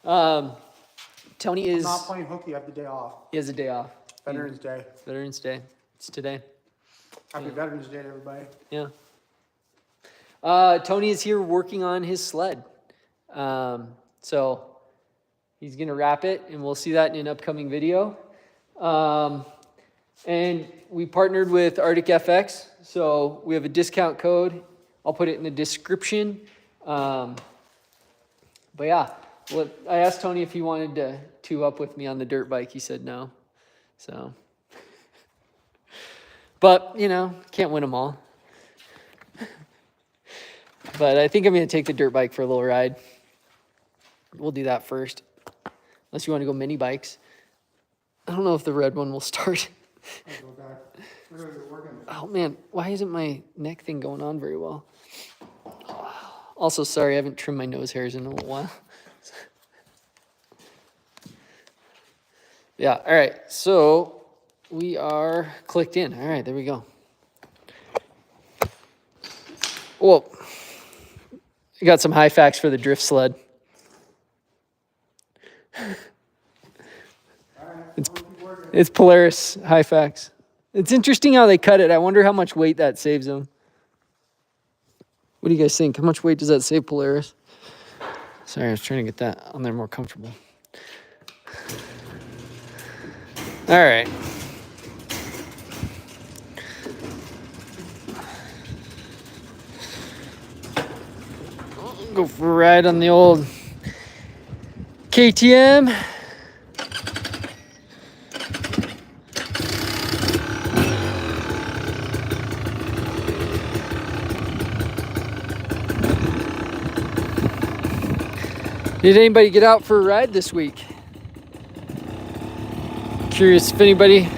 Tony is not playing hooky. I have the day off. He has a day off. Veterans Day. Veterans Day. It's today. Happy Veterans Day to everybody. Yeah. Tony is here working on his sled. So he's going to wrap it, and we'll see that in an upcoming video. And we partnered with Arctic FX, so we have a discount code. I'll put it in the description. But yeah, I asked Tony if he wanted to two up with me on the dirt bike. He said no. So, but you know, can't win them all. But I think I'm going to take the dirt bike for a little ride. We'll do that first. Unless you want to go mini bikes. I don't know if the red one will start. Oh man, why isn't my neck thing going on very well? Also, sorry, I haven't trimmed my nose hairs in a little while. Yeah, all right, so we are clicked in. All right, there we go. Whoa. I got some high facts for the drift sled. It's Polaris high facts. It's interesting how they cut it. I wonder how much weight that saves them. What do you guys think? How much weight does that save Polaris? Sorry, I was trying to get that on there more comfortable. All right. Go for a ride on the old KTM. Did anybody get out for a ride this week? Curious if anybody's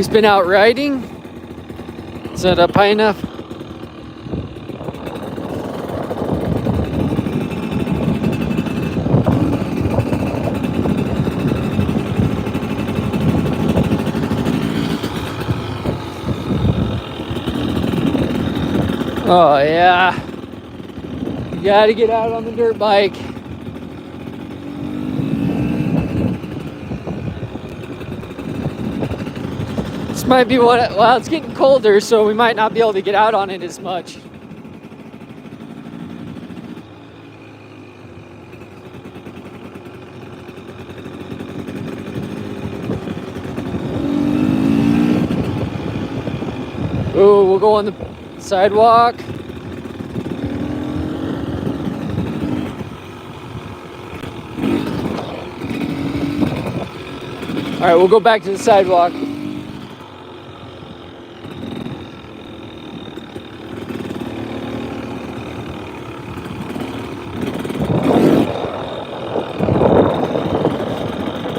been out riding? Is that up high enough? Oh yeah, you gotta get out on the dirt bike. This might be well, it's getting colder, so we might not be able to get out on it as much. Ooh, we'll go on the sidewalk. All right, we'll go back to the sidewalk.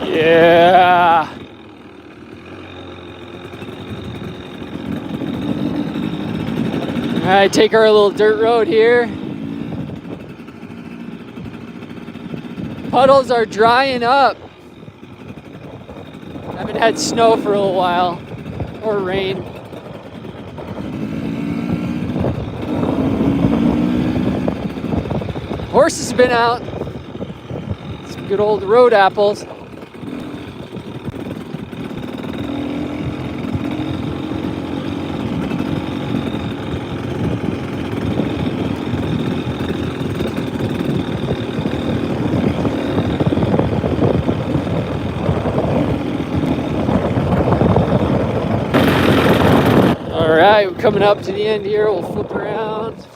Yeah. All right, take our little dirt road here. Puddles are drying up. Haven't had snow for a little while, or rain. Horses have been out. Some good old road apples. All right, we're coming up to the end here. We'll flip around.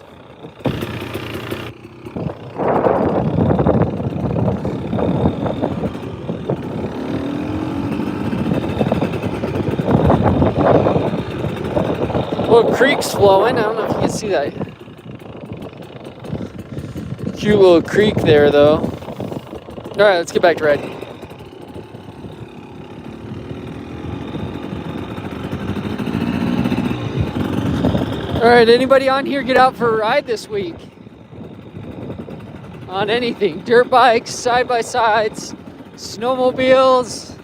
Little creek's flowing. I don't know if you can see that. Cute little creek there, though. All right, let's get back to riding. All right, anybody on here get out for a ride this week? On anything, dirt bikes, side-by-sides, snowmobiles.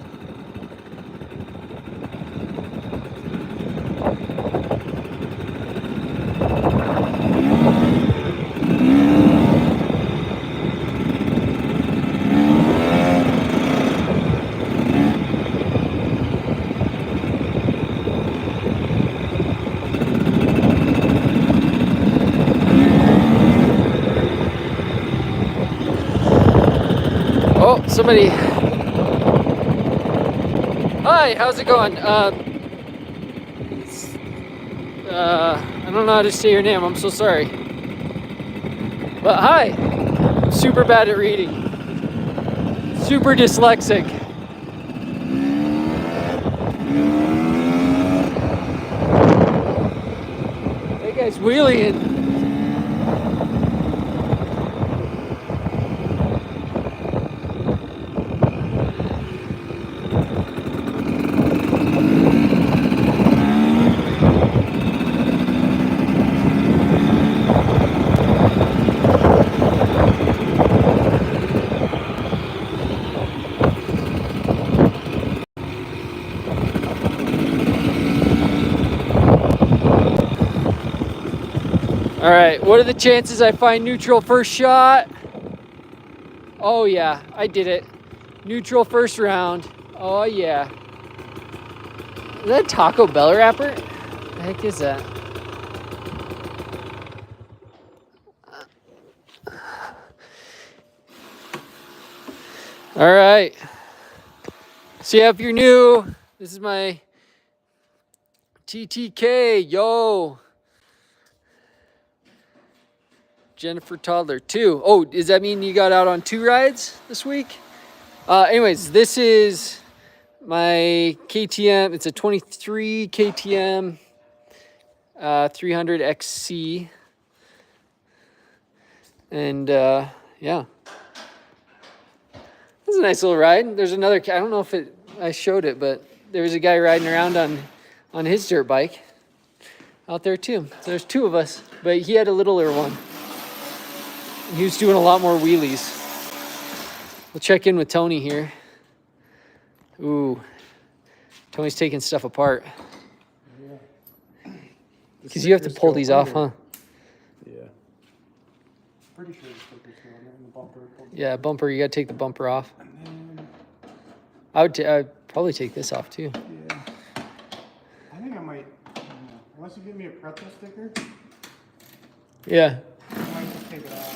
Somebody. Hi, how's it going? I don't know how to say your name. I'm so sorry. But hi. I'm super bad at reading. Super dyslexic. That guy's wheeling. All right, what are the chances I find neutral first shot? Oh yeah, I did it. Neutral first round. Oh yeah. Is that a Taco Bell wrapper? The heck is that? All right. So yeah, if you're new, this is my TTK. Yo. Jennifer Toddler, 2. Oh, does that mean you got out on 2 rides this week? Anyways, this is my KTM. It's a 23 KTM 300 XC. And yeah. This is a nice little ride. There's another, I don't know if I showed it, but there was a guy riding around on his dirt bike out there too. So there's 2 of us, but he had a littler one. He was doing a lot more wheelies. We'll check in with Tony here. Ooh, Tony's taking stuff apart. Yeah. Because you have to pull these off, huh? Yeah. Pretty sure the sticker's still on there in the bumper. Yeah, bumper, you gotta take the bumper off. And then, I'd probably take this off too. yeah. I think I might, unless you give me a pretzel sticker, Yeah. I might just take it off.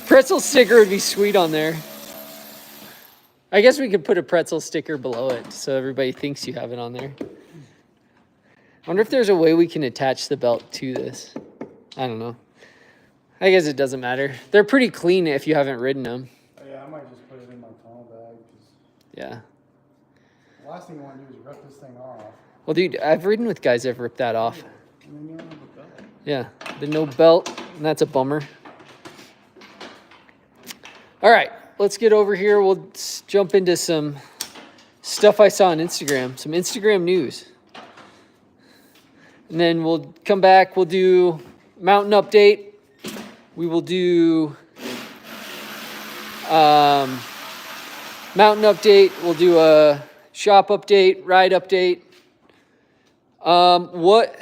Pretzel sticker would be sweet on there. I guess we could put a pretzel sticker below it so everybody thinks you have it on there. I wonder if there's a way we can attach the belt to this. I don't know. I guess it doesn't matter. They're pretty clean if you haven't ridden them. Oh, yeah, I might just put it in my tunnel bag. Yeah. The last thing I want to do is rip this thing off. Well, dude, I've ridden with guys that have ripped that off. And then you don't have a belt. Yeah, the no belt, and that's a bummer. All right, let's get over here. We'll jump into some stuff I saw on Instagram, some Instagram news. And then we'll come back, we'll do mountain update. We will do mountain update. We'll do a shop update, ride update. What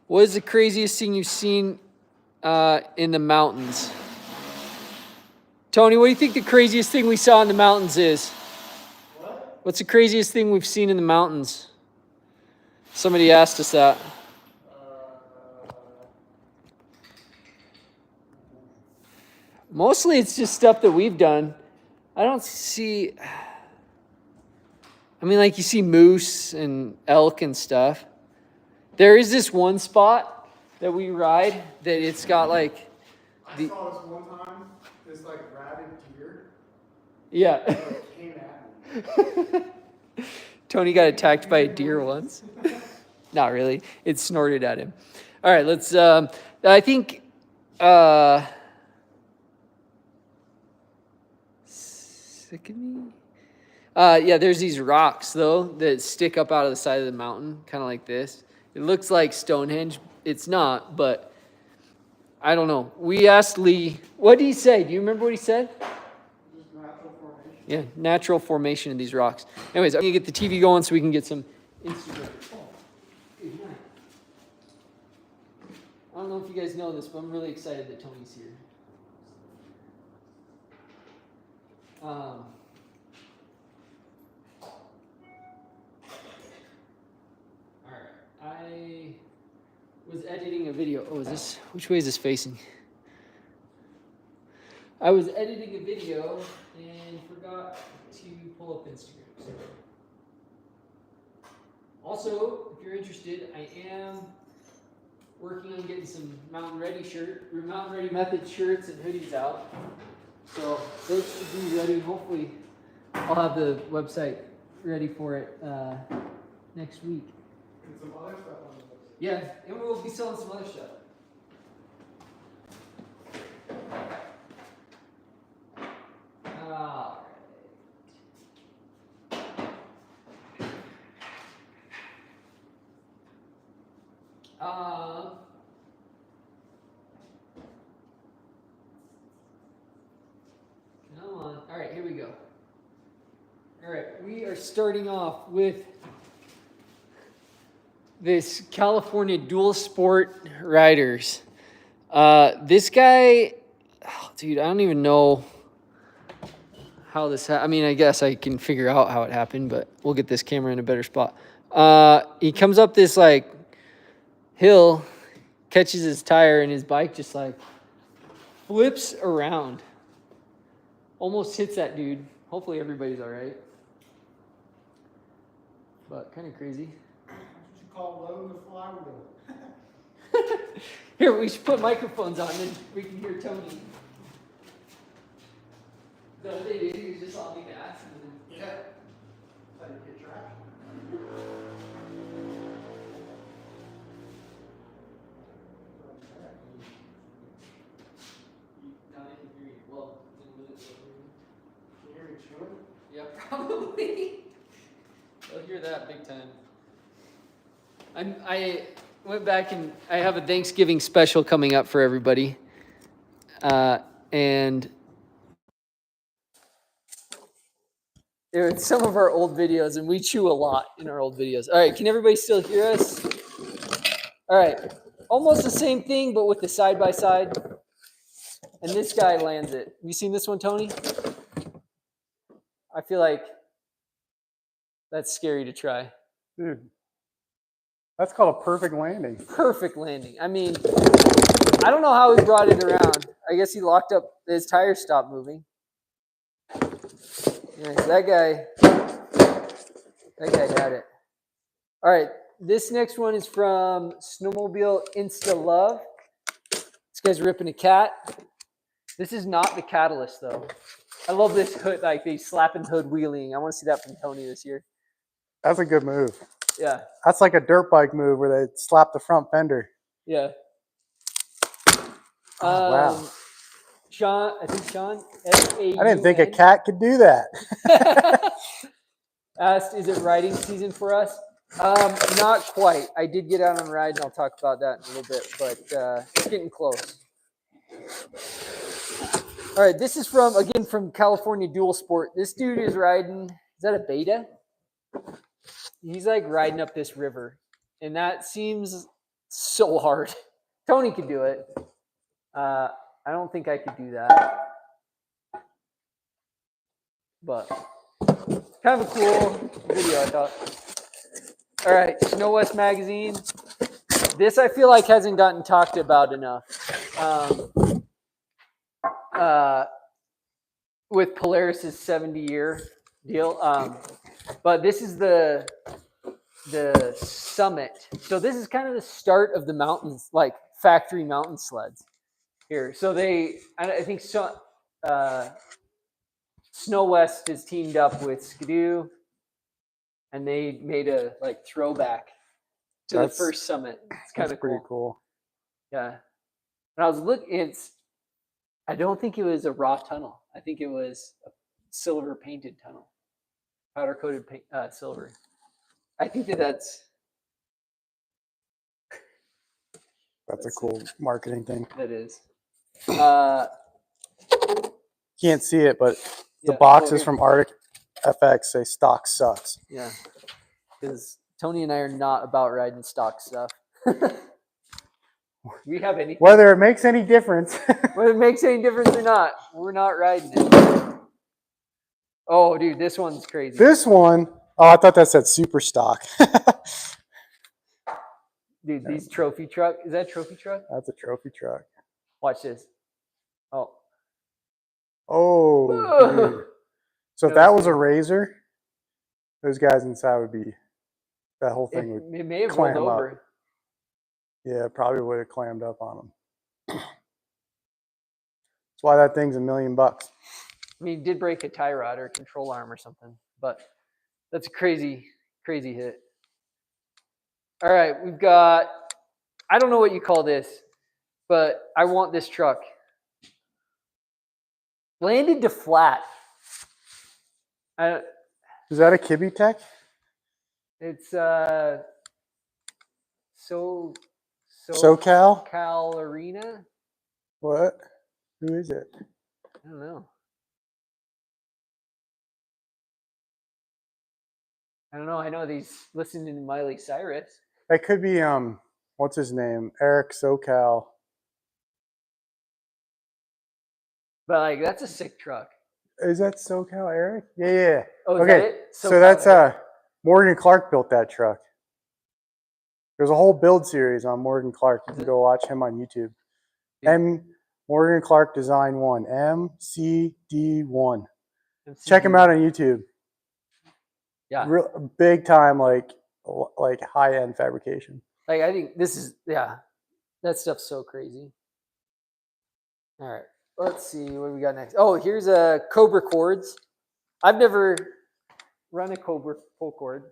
is the craziest thing you've seen in the mountains? Tony, what do you think the craziest thing we saw in the mountains is? What? What's the craziest thing we've seen in the mountains? Somebody asked us that. Mostly it's just stuff that we've done. I don't see... I mean, like you see moose and elk and stuff. There is this one spot that we ride that it's got like... I saw this one time, this like rabid deer Yeah. like, came at me. Tony got attacked by a deer once. Not really. It snorted at him. All right, let's... I think... Sickening? Yeah, there's these rocks, though, that stick up out of the side of the mountain, kind of like this. It looks like Stonehenge. It's not, but I don't know. We asked Lee, what did he say? Do you remember what he said? Just natural formation. Yeah, natural formation of these rocks. Anyways, I'm going to get the TV going so we can get some Instagram. I don't know if you guys know this, but I'm really excited that Tony's here. All right, I was editing a video. Oh, is this, which way is this facing? I was editing a video and forgot to pull up Instagram. So. Also, if you're interested, I am working on getting some Mountain Ready Method shirts and hoodies out. So those should be ready. Hopefully, I'll have the website ready for it next week. And some other stuff on the website. Yeah, and we'll be selling some other stuff. All right. Come on. All right, here we go. All right, we are starting off with this California dual sport riders. This guy, oh, dude, I don't even know how this happened. I mean, I guess I can figure out how it happened, but we'll get this camera in a better spot. He comes up this like hill, catches his tire, and his bike just like flips around. Almost hits that dude. Hopefully everybody's all right. But kind of crazy. That's what you call loading the flywheel. Here, we should put microphones on and we can hear Tony. The other day, he was just on the gas. Yeah. That's how you get traction. Well, Can you hear me chewing? yeah, probably. They'll hear that big time. I went back and I have a Thanksgiving special coming up for everybody. And it's some of our old videos, and we chew a lot in our old videos. All right, can everybody still hear us? All right, almost the same thing, but with the side-by-side. And this guy lands it. You seen this one, Tony? I feel like that's scary to try. Dude, that's called a perfect landing. Perfect landing. I mean, I don't know how he brought it around. I guess he locked up, his tires stopped moving. Yeah, that guy had it. All right, this next one is from Snowmobile Insta Love. This guy's ripping a cat. This is not the Catalyst, though. I love this hood, like the slapping hood wheeling. I want to see that from Tony this year. That's a good move. Yeah. That's like a dirt bike move where they slap the front fender. Yeah. Wow. Sean, I think Sean, S-A-U-N. I didn't think a cat could do that. Asked, is it riding season for us? Not quite. I did get out on a ride, and I'll talk about that in a little bit, but it's getting close. All right, this is from California Dual Sport. This dude is riding, is that a Beta? He's like riding up this river, and that seems so hard. Tony could do it. I don't think I could do that. But kind of a cool video, I thought. All right, Snow West Magazine. This I feel like hasn't gotten talked about enough. With Polaris's 70-year deal. But this is the Summit. So this is kind of the start of the mountains, like factory mountain sleds here. So I think Snow West has teamed up with Skidoo, and they made a like throwback to the first Summit. It's kind of pretty cool. Yeah. And I was looking, I don't think it was a raw tunnel. I think it was a silver painted tunnel, powder coated silver. I think that's a cool marketing thing. That is. Can't see it, but the boxes from Arctic FX say stock sucks. Yeah. Because Tony and I are not about riding stock stuff. We have anything. Whether it makes any difference. Whether it makes any difference or not, we're not riding it. Oh, dude, this one's crazy. This one, I thought that said super stock. Dude, these trophy truck. Is that a trophy truck? That's a trophy truck. Watch this. Oh. Oh, Whoa. dude. So if Never that was seen a it. razor, those guys inside would be, that whole thing would It may have rolled clam up. over. Yeah, it probably would have clammed up on them. That's why that thing's $1 million. I mean, he did break a tie rod or a control arm or something, but that's a crazy, crazy hit. All right, we've got, I don't know what you call this, but I want this truck. Landed to flat. Is that a Kibby Tech? It's SoCal? Cal Arena. What? Who is it? I don't know. I know he's listening to Miley Cyrus. That could be what's his name? Eric SoCal. But like that's a sick truck. Is that SoCal Eric? Yeah. Oh, is Okay. that it? So that's Morgan Clark built that truck. There's a whole build series on Morgan Clark. You can go watch him on YouTube. Morgan Clark Design 1. MCD1. Check him out on YouTube. Yeah. Real big time like high-end fabrication. Like I think this is that stuff's so crazy. All right. Let's see what we got next. Oh, here's a Cobra cords. I've never run a Cobra pull cord.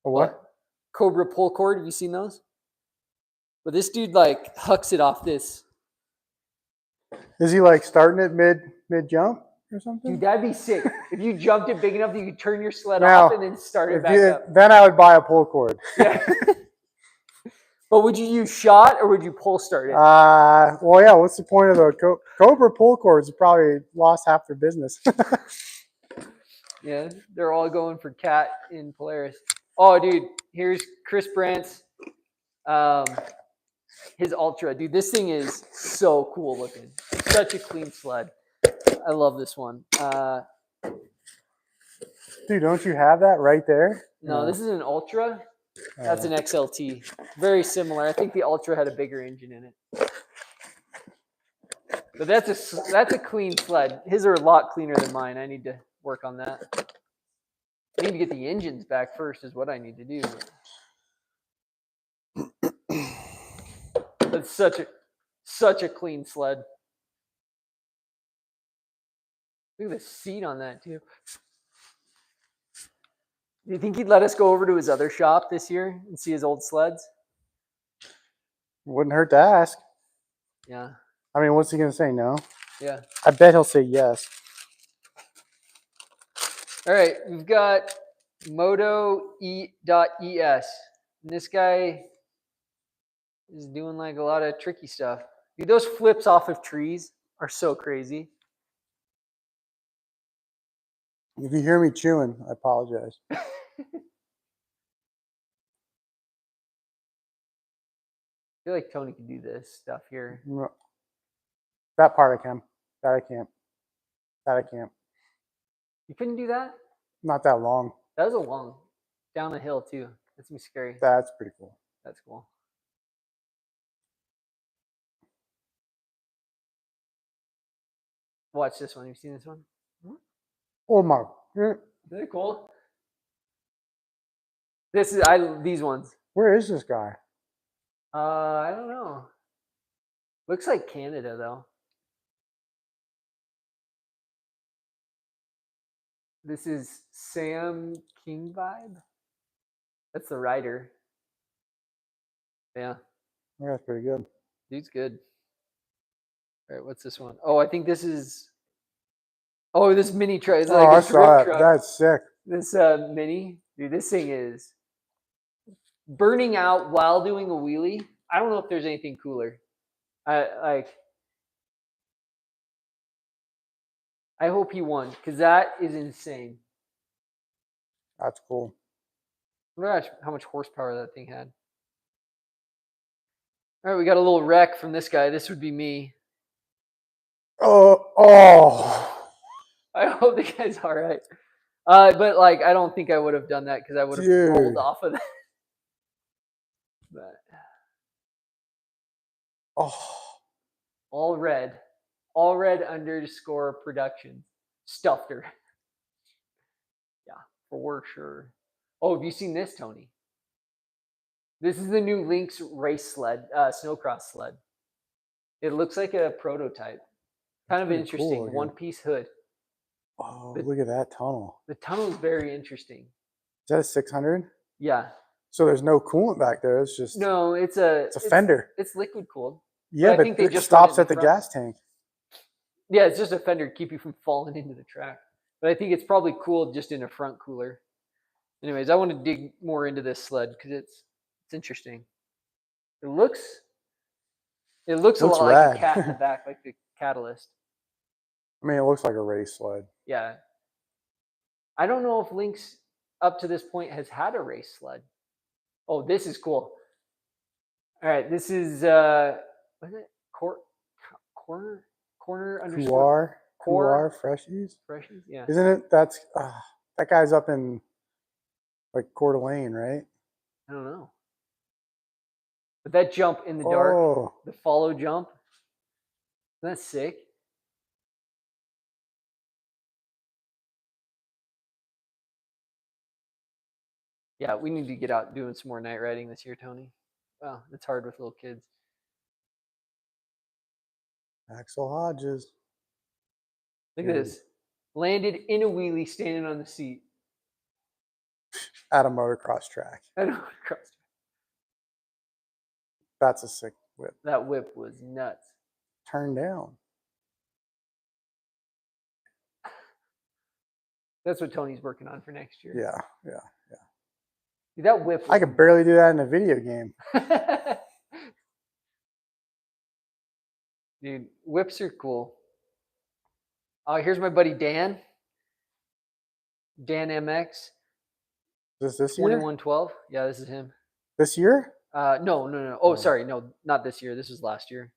A what? Cobra pull cord. Have you seen those? But this dude like hucks it off this. Is he like starting it mid jump or something? Dude, that'd be sick. If you jumped it big enough, you could turn your sled off and then start it back up. Then I would buy a pull cord. Yeah. But would you use shot or would you pull start it? Well, yeah. What's the point of the Cobra pull cords? Probably lost half their business. Yeah, they're all going for cat in Polaris. Oh, dude, here's Chris Brandt's, his Ultra. Dude, this thing is so cool looking. Such a clean sled. I love this one. Dude, don't you have that right there? No, this is an Ultra. That's an XLT. Very similar. I think the Ultra had a bigger engine in it. But that's a clean sled. His are a lot cleaner than mine. I need to work on that. I need to get the engines back first is what I need to do. That's such a clean sled. Look at the seat on that too. Do you think he'd let us go over to his other shop this year and see his old sleds? Wouldn't hurt to ask. Yeah. I mean, what's he gonna say? No. Yeah. I bet he'll say yes. All right, we've got Moto.es. And this guy is doing like a lot of tricky stuff. Dude, those flips off of trees are so crazy. If you hear me chewing, I apologize. I feel like Tony could do this stuff here. That part I can. That I can't. That I can't. You couldn't do that? Not that long. That was a long, down the hill too. That's me scary. That's pretty cool. That's cool. Watch this one. You've seen this one? Oh my. Isn't it cool? These ones. Where is this guy? I don't know. Looks like Canada though. This is Sam King Vibe. That's the rider. Yeah. Yeah, that's pretty good. Dude's good. All right, what's this one? Oh, I think this is. Oh, this mini truck. It's like I a saw drift that. truck. That's sick. This mini, dude. This thing is burning out while doing a wheelie. I don't know if there's anything cooler. I hope he won because that is insane. That's cool. Oh my gosh, how much horsepower that thing had. All right, we got a little wreck from this guy. This would be me. Oh. I hope the guy's all right. But like, I don't think I would have done that because I would have rolled off of that. But, Oh. all red, All red underscore production. Stuffed her. Yeah, for sure. Oh, have you seen this, Tony? This is the new Lynx race sled, snowcross sled. It looks like a prototype. Kind of pretty interesting. cool, One piece hood. Oh, The, look at that tunnel. the tunnel is very interesting. Is that a 600? Yeah. So there's no coolant back there. It's just No, it's a fender. It's liquid cooled. Yeah, I but think they it just run it stops in at the the front. gas tank. Yeah, it's just a fender to keep you from falling into the track. But I think it's probably cooled just in a front cooler. Anyways, I want to dig more into this sled because it's interesting. It looks a lot like a rad. cat in the back, like the Catalyst. I mean, it looks like a race sled. Yeah. I don't know if Lynx up to this point has had a race sled. Oh, this is cool. All right, this is what is it? Corner underscore Couar Freshies. Freshies? Yeah. Isn't it? That's that guy's up in like Coeur d'Alene, right? I don't know. But that jump in the dark, the follow jump, that's sick. Yeah, we need to get out doing some more night riding this year, Tony. Wow, it's hard with little kids. Axel Hodges. Look at this. Landed in a wheelie standing on the seat. At a motocross track. I don't cross. That's a sick whip. That whip was nuts. Turn down. That's what Tony's working on for next year. Yeah. Dude, that whip. I could barely do that in a video game. Dude, whips are cool. Here's my buddy Dan. Dan MX. Is this year? 2112. Yeah, this is him. This year? No. Oh, sorry. No, not this year. This was last year.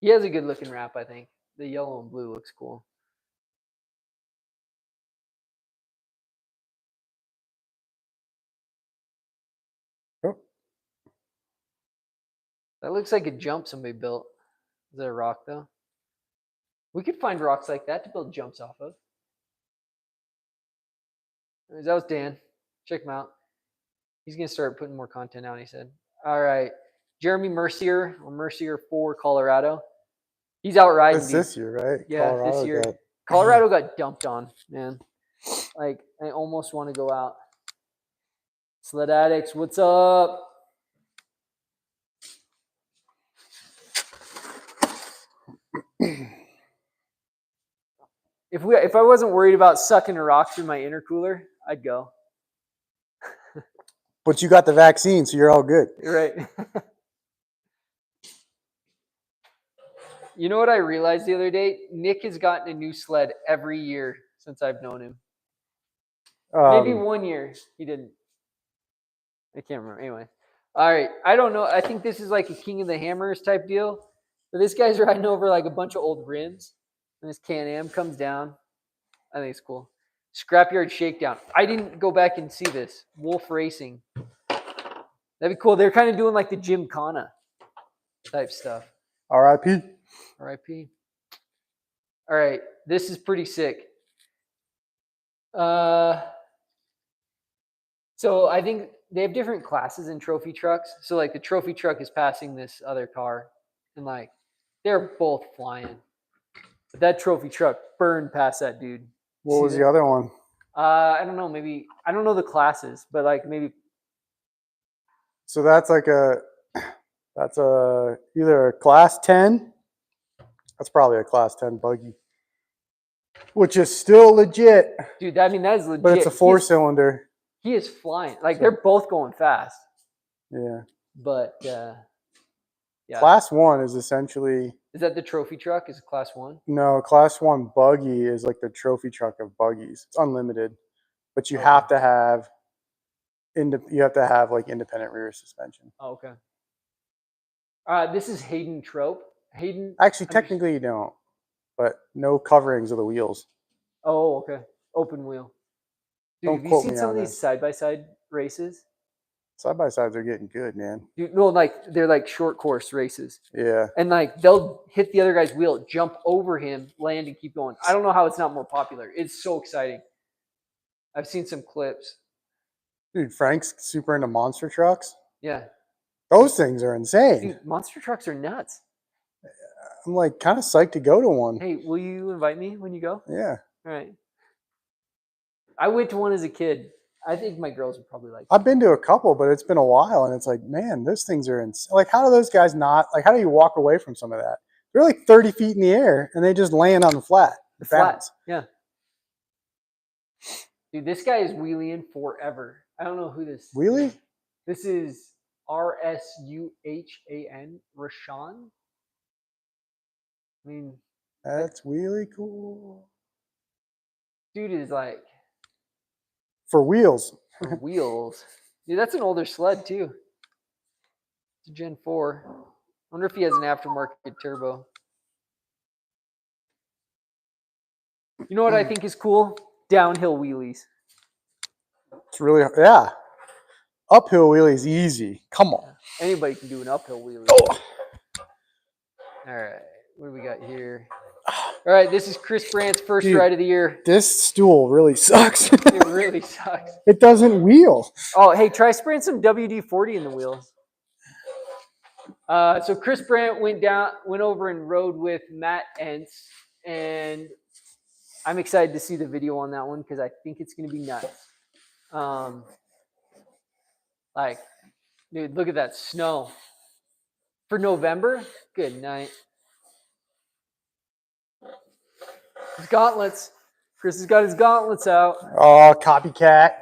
He has a good looking wrap, I think. The yellow and blue looks cool. Oh. That looks like a jump somebody built. Is that a rock, though? We could find rocks like that to build jumps off of. That was Dan. Check him out. He's going to start putting more content out, he said. All right. Jeremy Mercier, or Mercier 4, Colorado. He's out riding. It's this year, right? Yeah, Colorado this year. Colorado got dumped on, man. Like, I almost want to go out. Sled Addicts, what's up? If I wasn't worried about sucking a rock through my intercooler, I'd go. But you got the vaccine, so you're all good. You're right. You know what I realized the other day? Nick has gotten a new sled every year since I've known him. Maybe 1 year he didn't. I can't remember. Anyway. All right. I don't know. I think this is like a King of the Hammers type deal. But this guy's riding over like a bunch of old rims. And this Can-Am comes down. I think it's cool. Scrapyard Shakedown. I didn't go back and see this. Wolf Racing. That'd be cool. They're kind of doing like the Gymkhana type stuff. R.I.P. R.I.P. All right. This is pretty sick. So I think they have different classes in trophy trucks. So like the trophy truck is passing this other car. And like they're both flying. But that trophy truck burned past that dude. What was the other one? I don't know. Maybe I don't know the classes, but like maybe. So that's like either a class 10. That's probably a class 10 buggy, which is still legit. Dude, I mean that is legit. But it's a 4-cylinder. He is flying. Like they're both going fast. Yeah. But yeah. Class 1 is essentially. Is that the trophy truck? Is it class 1? No, class 1 buggy is like the trophy truck of buggies. It's unlimited, but you have to have like independent rear suspension. Oh, okay. This is Hayden Trope. Hayden. Actually, technically you don't, but no coverings of the wheels. Oh, okay. Open wheel. Dude, Don't have you quote seen me some on of these this. side-by-side races? Side by sides are getting good, man. Dude, no, like they're like short course races. Yeah. And like they'll hit the other guy's wheel, jump over him, land, and keep going. I don't know how it's not more popular. It's so exciting. I've seen some clips. Dude, Frank's super into monster trucks. Yeah. Those things are insane. Dude, monster trucks are nuts. I'm like kind of psyched to go to one. Hey, will you invite me when you go? Yeah. All right. I went to one as a kid. I think my girls would probably like it. I've been to a couple, but it's been a while, and it's like, man, those things are insane. Like, how do those guys not, like, how do you walk away from some of that? They're like 30 feet in the air, and they just land on the flat. The flat. Bounce. Yeah. Dude, this guy is wheeling forever. I don't know who this Wheelie? is. This is Rushan, Rashawn. I mean, That's really cool. dude is like For wheels. for wheels. Dude, that's an older sled too. It's a Gen 4. I wonder if he has an aftermarket turbo. You know what I think is cool? Downhill wheelies. It's really, yeah. Uphill wheelie is easy. Come on. Anybody can do an uphill wheelie. Oh. All right. What do we got here? All right. This is Chris Brandt's first Dude, ride of the year. This stool really sucks. It really sucks. It doesn't wheel. Oh, hey, try spraying some WD-40 in the wheels. So Chris Brandt went over and rode with Matt Entz, and I'm excited to see the video on that one because I think it's going to be nuts. Like, dude, look at that snow. For November, good night. His gauntlets. Chris has got his gauntlets out. Oh, copycat.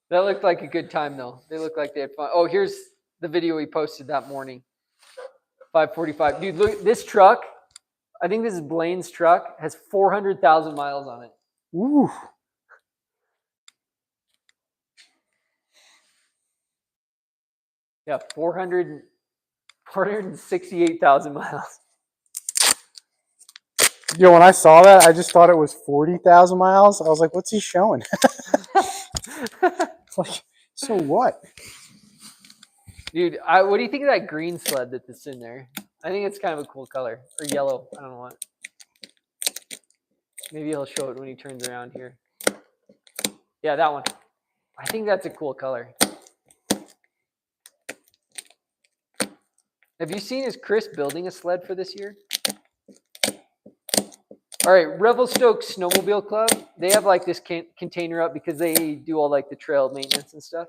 That looked like a good time, though. They looked like they had fun. Oh, here's the video he posted that morning. 5:45. Dude, look, this truck, I think this is Blaine's truck, has 400,000 miles on it. Ooh. Yeah, 468,000 miles. Yo, when I saw that, I just thought it was 40,000 miles. I was like, what's he showing? Like, so what? Dude, what do you think of that green sled that's in there? I think it's kind of a cool color. Or yellow. I don't know what. Maybe he'll show it when he turns around here. Yeah, that one. I think that's a cool color. Have you seen, is Chris building a sled for this year? All right, Revelstoke Snowmobile Club. They have like this container up because they do all like the trail maintenance and stuff.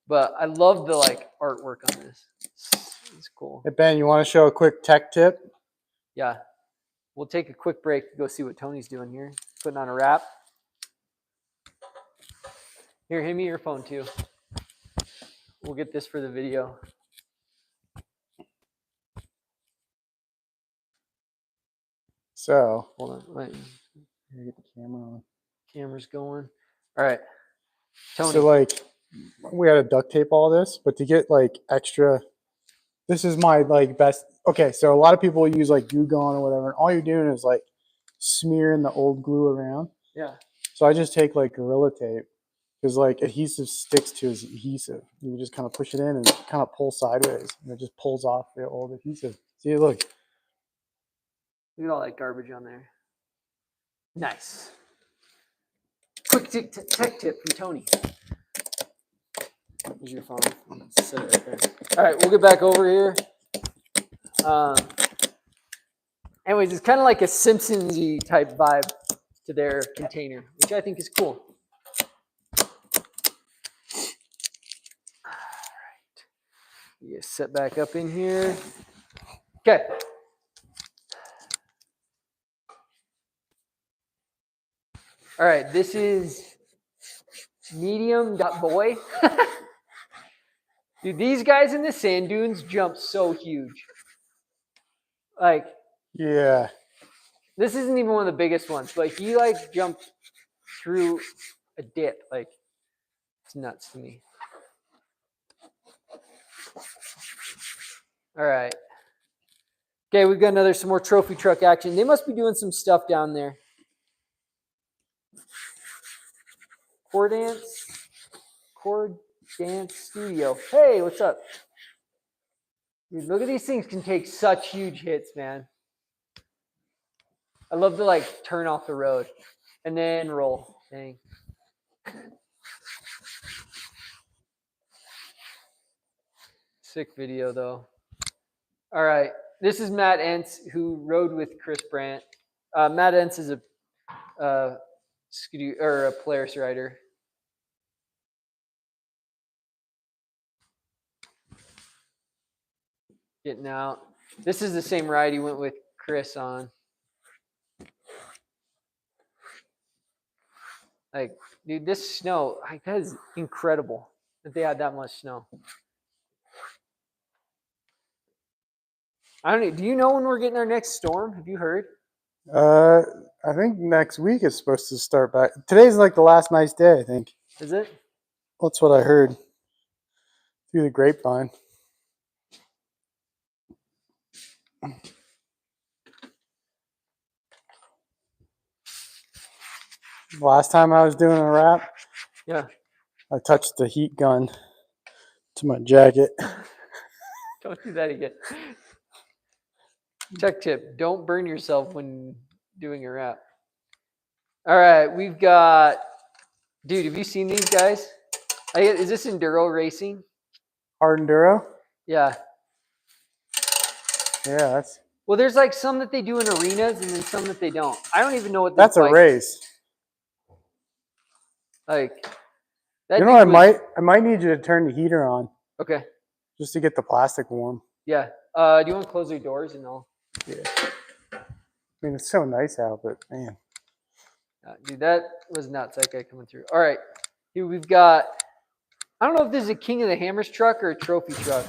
But I love the like artwork on this. It's cool. Hey, Ben, you want to show a quick tech tip? Yeah. We'll take a quick break to go see what Tony's doing here. Putting on a wrap. Here, hand me your phone too. We'll get this for the video. So, Hold on. Wait. here, get the camera on. Camera's going. All right. Tony. So, like, we had to duct tape all this, but to get like extra, this is my like best. Okay, so a lot of people use like Goo Gone or whatever, and all you're doing is like smearing the old glue around. Yeah. So I just take like Gorilla Tape because like adhesive sticks to adhesive. You just kind of push it in and kind of pull sideways, and it just pulls off the old adhesive. See, look. Look at all that garbage on there. Nice. Quick tech tip from Tony. Here's your phone. Set it right there. All right, we'll get back over here. Anyways, it's kind of like a Simpsons-y type vibe to their container, which I think is cool. All right. You set back up in here. Okay. All right, this is medium.boy. Dude, these guys in the sand dunes jump so huge. Like, Yeah. this isn't even one of the biggest ones, but he like jumped through a dip. Like, it's nuts to me. All right. Okay, we've got some more trophy truck action. They must be doing some stuff down there. Chord Dance Studio. Hey, what's up? Dude, look at these things can take such huge hits, man. I love to like turn off the road and then roll. Dang. Sick video though. All right. This is Matt Entz, who rode with Chris Brandt. Matt Entz is a Polaris rider. Getting out. This is the same ride he went with Chris on. Like, dude, this snow, like, that is incredible that they had that much snow. I don't know. Do you know when we're getting our next storm? Have you heard? I think next week is supposed to start back. Today's like the last nice day, I think. Is it? That's what I heard through the grapevine. Last time I was doing a wrap, Yeah. I touched the heat gun to my jacket. Don't do that again. Tech tip: don't burn yourself when doing a wrap. All right, we've got. Dude, have you seen these guys? Is this enduro racing? Hard enduro? Yeah. Yeah, that's. Well, there's like some that they do in arenas and then some that they don't. I don't even know what That's a race. Like that. You know, I might need you to turn the heater on. Okay. Just to get the plastic warm. Yeah. Do you want to close your doors and all? Yeah. I mean, it's so nice out, but man. Dude, that was nuts. That guy coming through. All right. Here we've got. I don't know if this is a King of the Hammers truck or a trophy truck.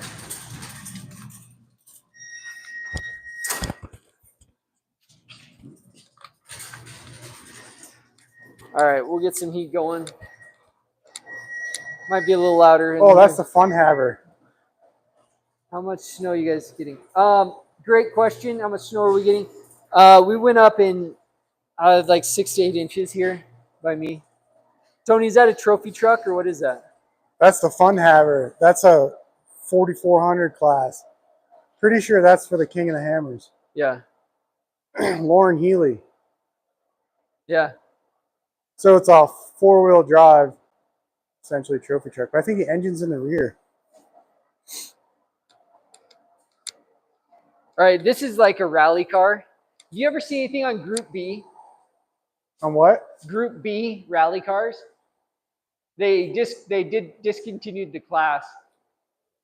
All right, we'll get some heat going. Might be a little louder. Oh, that's the fun haver. How much snow are you guys getting? Great question. How much snow are we getting? We went up in like 6 to 8 inches here by me. Tony, is that a trophy truck or what is that? That's the fun haver. That's a 4400 class. Pretty sure that's for the King of the Hammers. Yeah. Lauren Healy. Yeah. So it's a 4-wheel drive, essentially trophy truck. But I think the engine's in the rear. All right, this is like a rally car. Do you ever see anything on Group B? On what? Group B rally cars. They discontinued the class.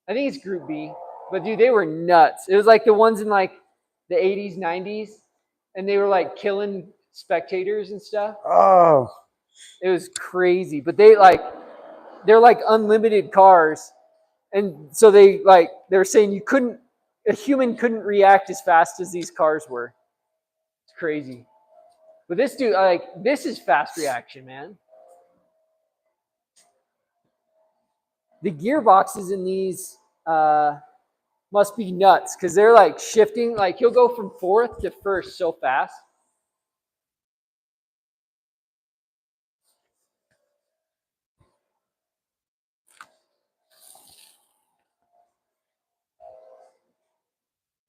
I think it's Group B, but dude, they were nuts. It was like the ones in like the 80s, 90s, and they were like killing spectators and stuff. Oh. It was crazy, but they're like unlimited cars, and so they were saying a human couldn't react as fast as these cars were. It's crazy. But this dude, this is fast reaction, man. The gearboxes in these must be nuts because they're like shifting. Like he'll go from fourth to first so fast.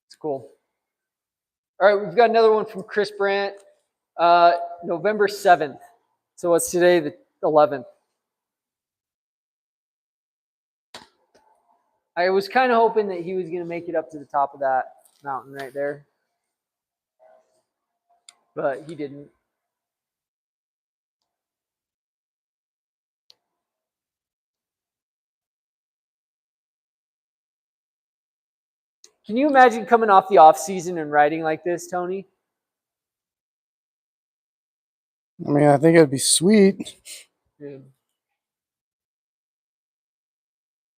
It's cool. All right, we've got another one from Chris Brandt, November 7th. So what's today, the 11th? I was kind of hoping that he was going to make it up to the top of that mountain right there. But he didn't. Can you imagine coming off the off season and riding like this, Tony? I mean, I think it'd be sweet. Dude.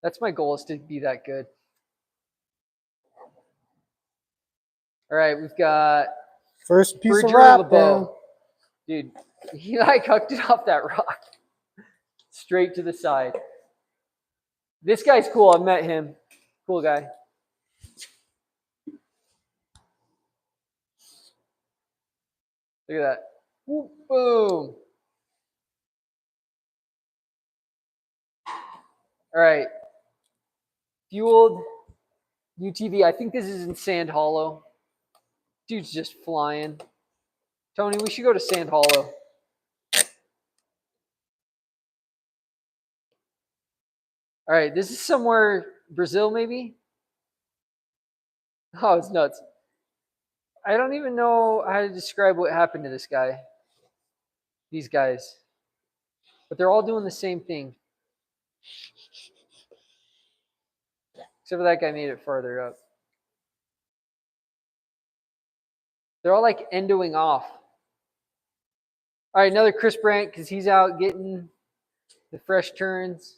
That's my goal, is to be that good. All right, we've got First piece Bridger of wrap, LeBeau. Dude, he like hucked it off that rock. Straight to the side. This guy's cool. I've met him. Cool guy. Look at that. Whoop, boom. All right. Fueled UTV. I think this is in Sand Hollow. Dude's just flying. Tony, we should go to Sand Hollow. All right, this is somewhere Brazil, maybe. Oh, it's nuts. I don't even know how to describe what happened to this guy. These guys, but they're all doing the same thing. Except for that guy made it farther up. They're all like endoing off. All right, another Chris Brandt because he's out getting the fresh turns.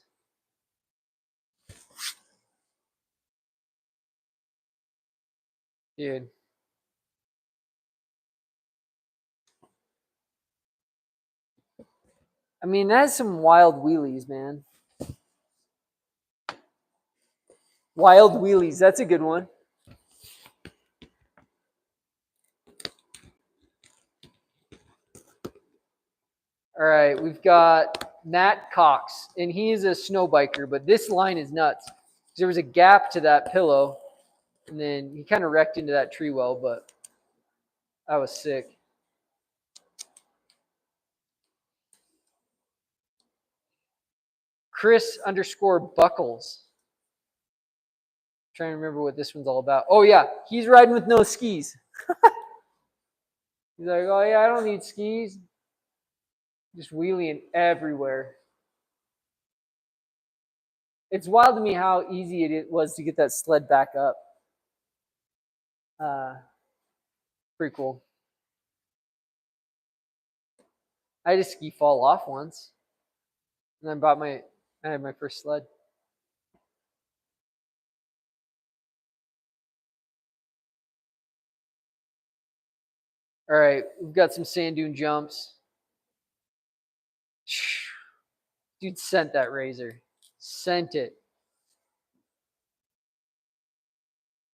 Dude. I mean, that's some wild wheelies, man. Wild wheelies, that's a good one. All right, we've got Matt Cox, and he is a snow biker, but this line is nuts. There was a gap to that pillow, and then he kind of wrecked into that tree well, but that was sick. Chris_Buckles. Trying to remember what this one's all about. Oh yeah, he's riding with no skis. He's like, oh yeah, I don't need skis. Just wheeling everywhere. It's wild to me how easy it was to get that sled back up. Pretty cool. I had a ski fall off once, and I had my first sled. All right, we've got some sand dune jumps. Dude sent that razor. Sent it.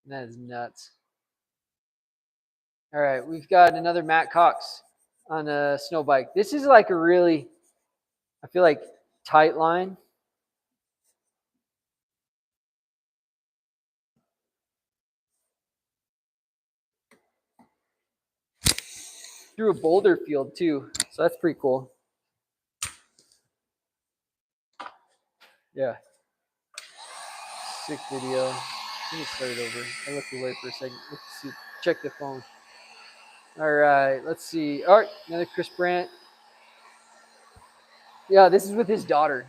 That is nuts. All right, we've got another Matt Cox on a snow bike. This is like a really, I feel like, tight line. Through a boulder field too, so that's pretty cool. Yeah. Sick video. Let me start it over. I looked away for a second. Let's see. Check the phone. All right, let's see. All right, another Chris Brandt. Yeah, this is with his daughter.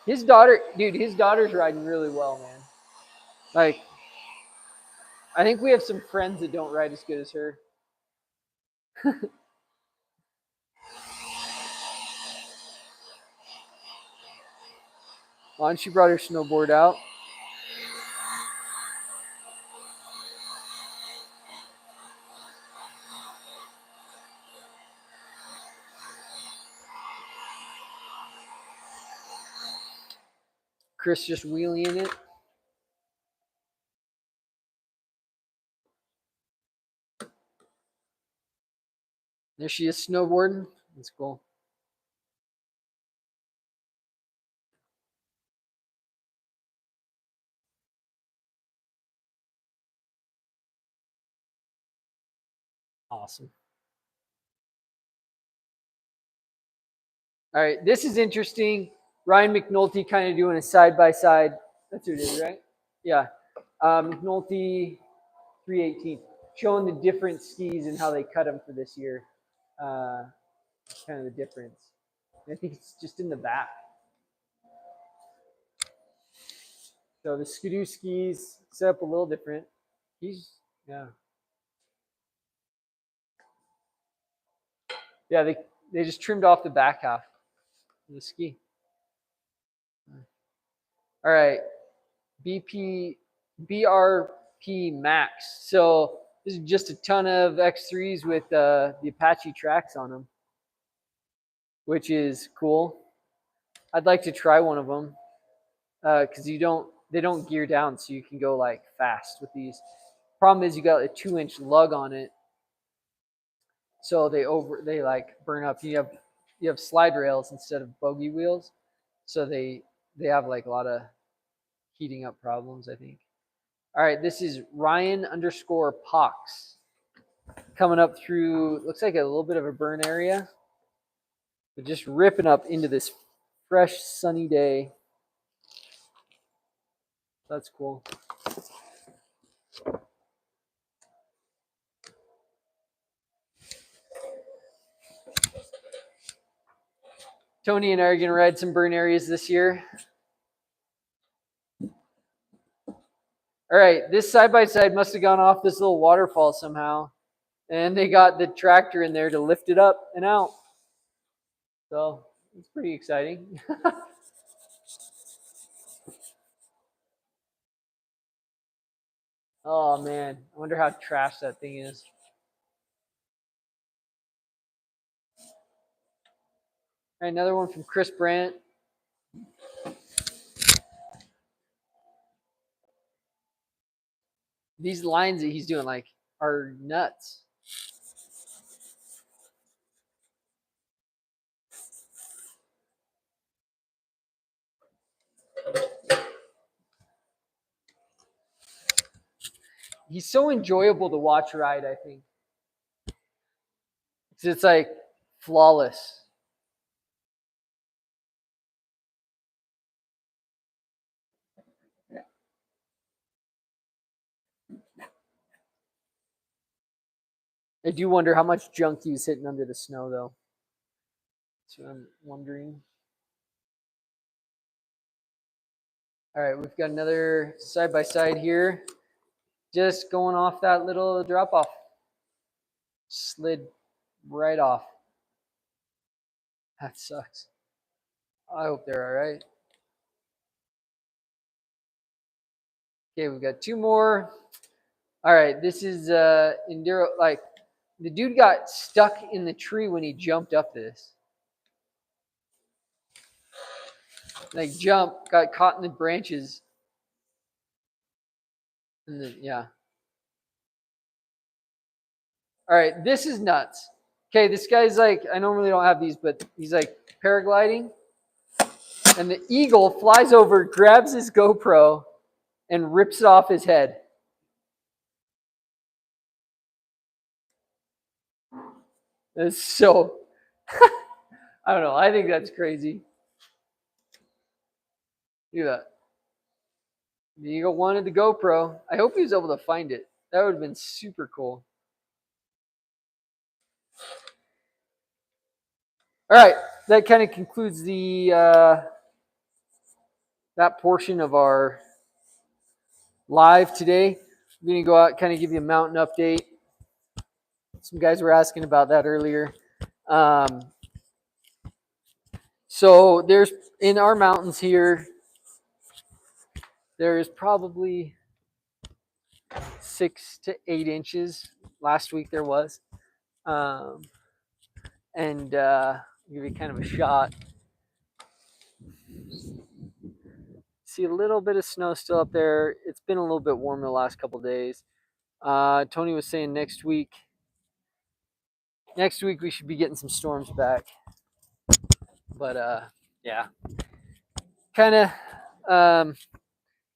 His daughter, dude, his daughter's riding really well, man. Like, I think we have some friends that don't ride as good as her. On, she brought her snowboard out. Chris just wheeling it. There she is snowboarding. That's cool. Awesome. All right, this is interesting. Ryan McNulty kind of doing a side-by-side. That's who it is, right? Yeah. McNulty 318. Showing the different skis and how they cut them for this year. Kind of the difference. I think it's just in the back. So the Skidoo skis set up a little different. Yeah. Yeah, they just trimmed off the back half of the ski. All right, BRP Max. So this is just a ton of X3s with the Apache tracks on them, which is cool. I'd like to try one of them because they don't gear down, so you can go like fast with these. Problem is you got a 2-inch lug on it, so they like burn up. You have slide rails instead of bogey wheels, so they have like a lot of heating up problems, I think. All right, this is Ryan_Pox coming up through, looks like a little bit of a burn area, but just ripping up into this fresh sunny day. That's cool. Tony and I are going to ride some burn areas this year. All right, this side-by-side must have gone off this little waterfall somehow. And they got the tractor in there to lift it up and out. So it's pretty exciting. Oh, man. I wonder how trash that thing is. All right, another one from Chris Brandt. These lines that he's doing like are nuts. He's so enjoyable to watch ride, I think. It's like flawless. I do wonder how much junk he was hitting under the snow, though. That's what I'm wondering. All right, we've got another side-by-side here. Just going off that little drop-off. Slid right off. That sucks. I hope they're all right. Okay, we've got two more. All right, this is Enduro. Like, the dude got stuck in the tree when he jumped up this. Like, got caught in the branches. And then, yeah. All right, this is nuts. Okay, this guy's like, I normally don't have these, but he's like paragliding. And the eagle flies over, grabs his GoPro, and rips it off his head. That's so, I don't know. I think that's crazy. Look at that. The eagle wanted the GoPro. I hope he was able to find it. That would have been super cool. All right, that kind of concludes the that portion of our live today. I'm going to go out, kind of give you a mountain update. Some guys were asking about that earlier. So there's, in our mountains here, there's probably 6 to 8 inches. Last week there was. And give you kind of a shot. See a little bit of snow still up there. It's been a little bit warm the last couple days. Tony was saying next week we should be getting some storms back. But yeah, kind of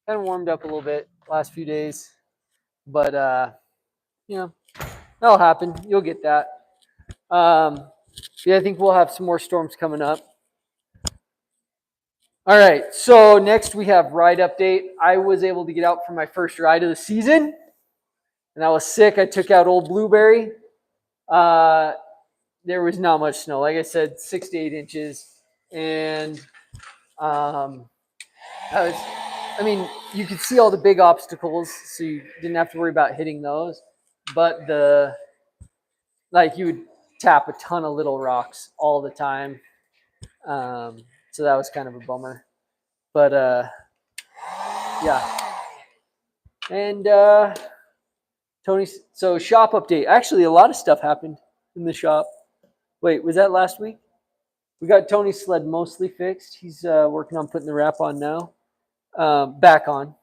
warmed up a little bit last few days. But you know, that'll happen. You'll get that. Yeah, I think we'll have some more storms coming up. All right, so next we have ride update. I was able to get out for my first ride of the season, and I was sick. I took out Old Blueberry. There was not much snow. Like I said, 6 to 8 inches. And you could see all the big obstacles, so you didn't have to worry about hitting those. But you would tap a ton of little rocks all the time. So that was kind of a bummer. But yeah. And Tony, so shop update. Actually, a lot of stuff happened in the shop. Wait, was that last week? We got Tony's sled mostly fixed. He's working on putting the wrap on now. Back on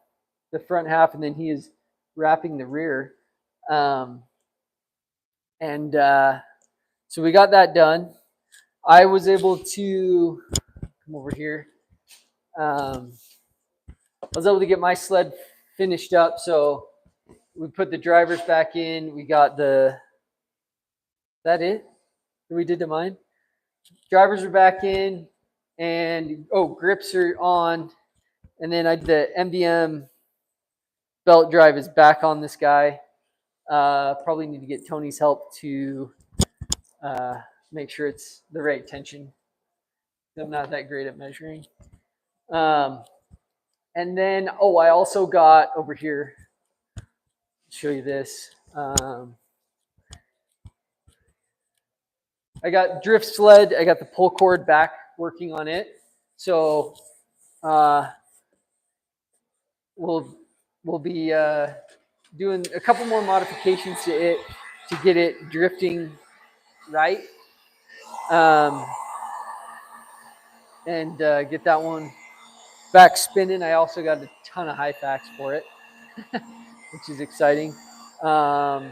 the front half, and then he is wrapping the rear. So we got that done. I was able to come over here. was able to get my sled finished up. So we put the drivers back in. We got that it? We did to mine. Drivers are back in, and grips are on. And then the MDM belt drive is back on this guy. Probably need to get Tony's help to make sure it's the right tension. I'm not that great at measuring. And then, I also got over here, show you this. I got drift sled. I got the pull cord back working on it. So we'll be doing a couple more modifications to it to get it drifting right. And get that one back spinning. I also got a ton of high facts for it, which is exciting. We're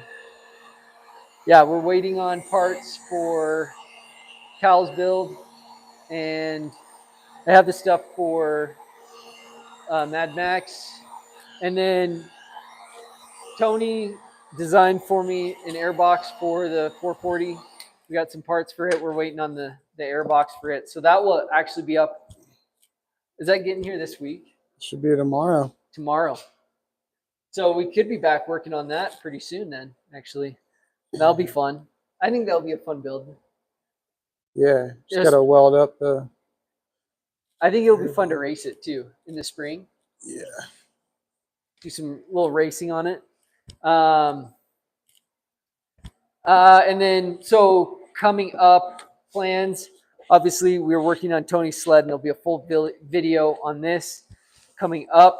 waiting on parts for Cal's build, and I have the stuff for Mad Max. And then Tony designed for me an airbox for the 440. We got some parts for it. We're waiting on the airbox for it. So that will actually be up. Is that getting here this week? Should be tomorrow. Tomorrow. So we could be back working on that pretty soon then, actually. That'll be fun. I think that'll be a fun build. Yeah, just gotta weld up the... I think it'll be fun to race it too in the spring. Yeah. Do some little racing on it. And then, so coming up, plans. Obviously, we're working on Tony's sled, and there'll be a full video on this coming up.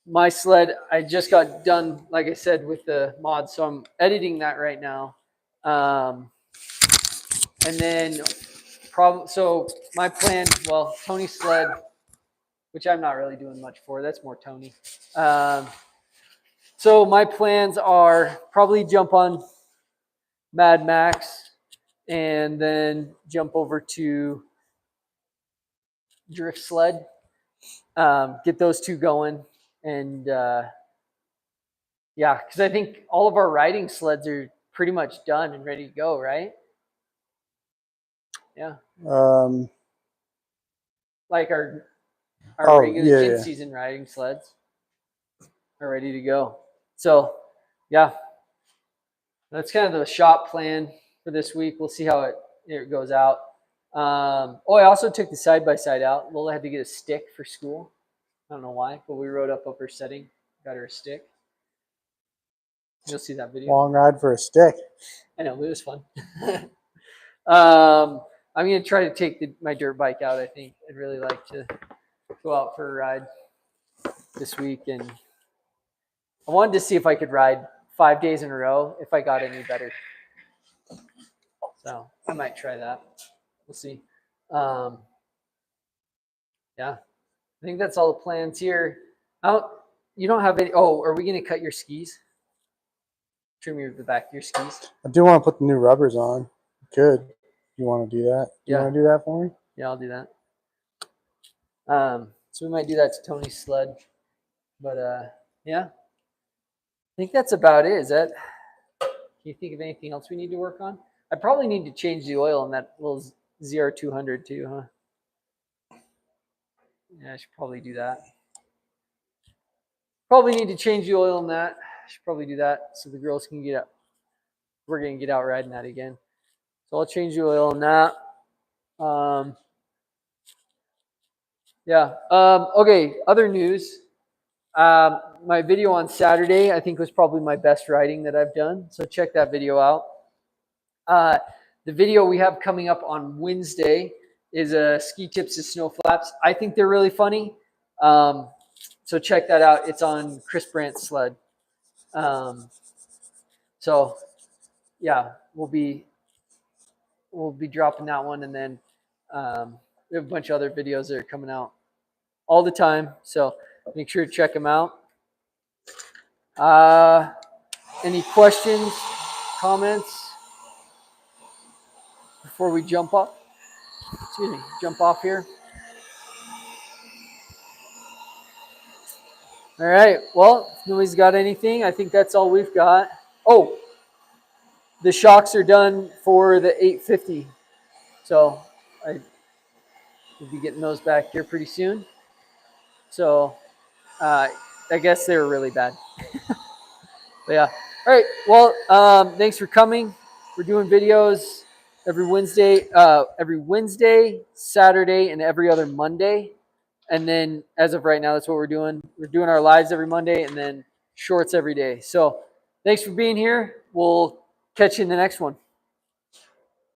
My sled, I just got done, like I said, with the mod, so I'm editing that right now. And then, so my plan, Tony's sled, which I'm not really doing much for. That's more Tony. So my plans are probably jump on Mad Max and then jump over to Drift Sled. Get those two going. And because I think all of our riding sleds are pretty much done and ready to go, right? Yeah. Like our regular in-season riding sleds are ready to go. So, that's kind of the shop plan for this week. We'll see how it goes out. I also took the side-by-side out. Lola had to get a stick for school. I don't know why, but we rode up her setting, got her a stick. You'll see that video. Long ride for a stick. I know, but it was fun. I'm going to try to take my dirt bike out, I think. I'd really like to go out for a ride this week. And I wanted to see if I could ride 5 days in a row if I got any better. So I might try that. We'll see. I think that's all the plans here. You don't have any. Are we going to cut your skis? Trim the back of your skis? I do want to put the new rubbers on. Good. You want to do that? You want to do that for me? Yeah, I'll do that. So we might do that to Tony's sled. But I think that's about it. Can you think of anything else we need to work on? I probably need to change the oil on that little ZR200 too, huh? Yeah, I should probably do that. Probably need to change the oil on that. I should probably do that so the girls can get up. We're going to get out riding that again. So I'll change the oil on that. Okay, other news. My video on Saturday, I think, was probably my best riding that I've done. So check that video out. The video we have coming up on Wednesday is ski tips to snow flaps. I think they're really funny. So check that out. It's on Chris Brandt's sled. We'll be dropping that one, and then we have a bunch of other videos that are coming out all the time. So make sure to check them out. Any questions, comments before we jump off? Jump off here. All right. Well, if nobody's got anything, I think that's all we've got. Oh, the shocks are done for the 850. So I will be getting those back here pretty soon. So I guess they were really bad. But yeah. All right. Well, thanks for coming. We're doing videos every Wednesday, Saturday, and every other Monday. And then as of right now, that's what we're doing. We're doing our lives every Monday and then shorts every day. So thanks for being here. We'll catch you in the next one.